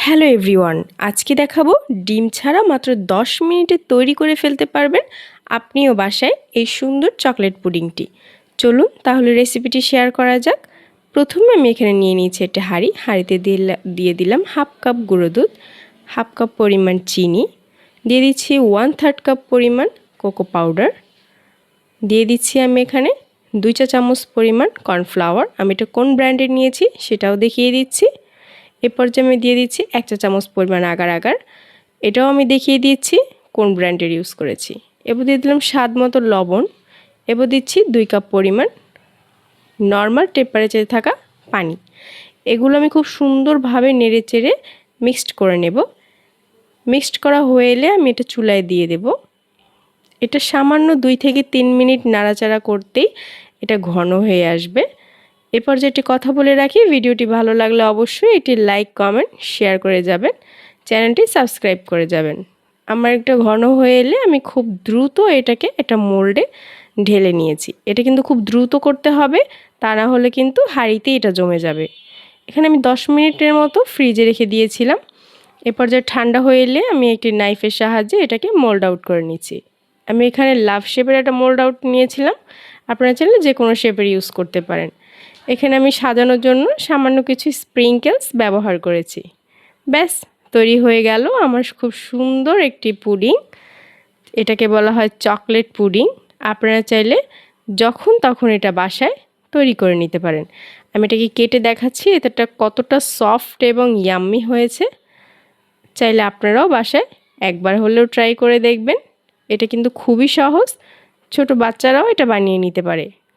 Hello everyone, আজকে দেখাবো ডিম ছাড়া মাত্র 10 মিনিটে তৈরি করে ফেলতে পারবেন আপনিও বাসায় এই সুন্দর চকলেট পুডিংটি। চলুন তাহলে রেসিপিটি শেয়ার করা যাক। প্রথমে আমি এখানে নিয়ে নিয়েছি একটা হাঁড়িতে দিয়ে দিলাম হাফ কাপ গুঁড়ো দুধ, হাফ কাপ পরিমাণ চিনি, দিয়ে দিচ্ছি 1/3 কাপ পরিমাণ কোকো পাউডার, দিয়ে দিচ্ছি আমি এখানে 2 চা চামচ পরিমাণ কর্নফ্লাওয়ার। আমি এটা কোন ব্র্যান্ডের নিয়েছি সেটাও দেখিয়ে দিচ্ছি। এ পর্যায়ে আমি দিয়ে দিচ্ছি 1 চা চামচ পরিমাণ আগার আগার, এটাও আমি দেখিয়ে দিচ্ছি কোন ব্র্যান্ডের ইউজ করেছি। এবার দিয়ে দিলাম স্বাদ মতো লবণ, এবার দিচ্ছি 2 কাপ পরিমাণ নর্মাল টেম্পারেচারে থাকা পানি। এগুলো আমি খুব সুন্দরভাবে নেড়ে চেড়ে মিক্সড করে নেব। মিক্সড করা হয়ে এলে আমি এটা চুলায় দিয়ে দেব। এটা সামান্য 2 থেকে 3 মিনিট নাড়াচাড়া করতেই এটা ঘন হয়ে আসবে। এরপর যেটি কথা বলে রাখি, ভিডিওটি ভালো লাগলে অবশ্যই এটি লাইক কমেন্ট শেয়ার করে যাবেন, চ্যানেলটি সাবস্ক্রাইব করে যাবেন। আমার একটা ঘন হয়ে এলে আমি খুব দ্রুত এটাকে একটা মোল্ডে ঢেলে নিয়েছি। এটা কিন্তু খুব দ্রুত করতে হবে, তা না হলে কিন্তু হাঁড়িতেই এটা জমে যাবে। এখানে আমি 10 মিনিটের মতো ফ্রিজে রেখে দিয়েছিলাম। এরপর যে ঠান্ডা হয়ে এলে আমি একটি নাইফের সাহায্যে এটাকে মোল্ড আউট করে নিয়েছি। আমি এখানে লাভ শেপের একটা মোল্ড আউট নিয়েছিলাম, আপনারা চাইলে যে কোনো শেপের ইউজ করতে পারেন। এখানে আমি সাজানোর জন্য সামান্য কিছু স্প্রিঙ্কেলস ব্যবহার করেছি। ব্যাস তৈরি হয়ে গেল আমার খুব সুন্দর একটি পুডিং। এটাকে বলা হয় চকলেট পুডিং। আপনারা চাইলে যখন তখন এটা বাসায় তৈরি করে নিতে পারেন। আমি এটাকে কেটে দেখাচ্ছি এটা কতটা সফট এবং ইয়াম্মি হয়েছে। চাইলে আপনারাও বাসায় একবার হলেও ট্রাই করে দেখবেন। এটা কিন্তু খুবই সহজ, ছোট বাচ্চারাও এটা বানিয়ে নিতে পারে।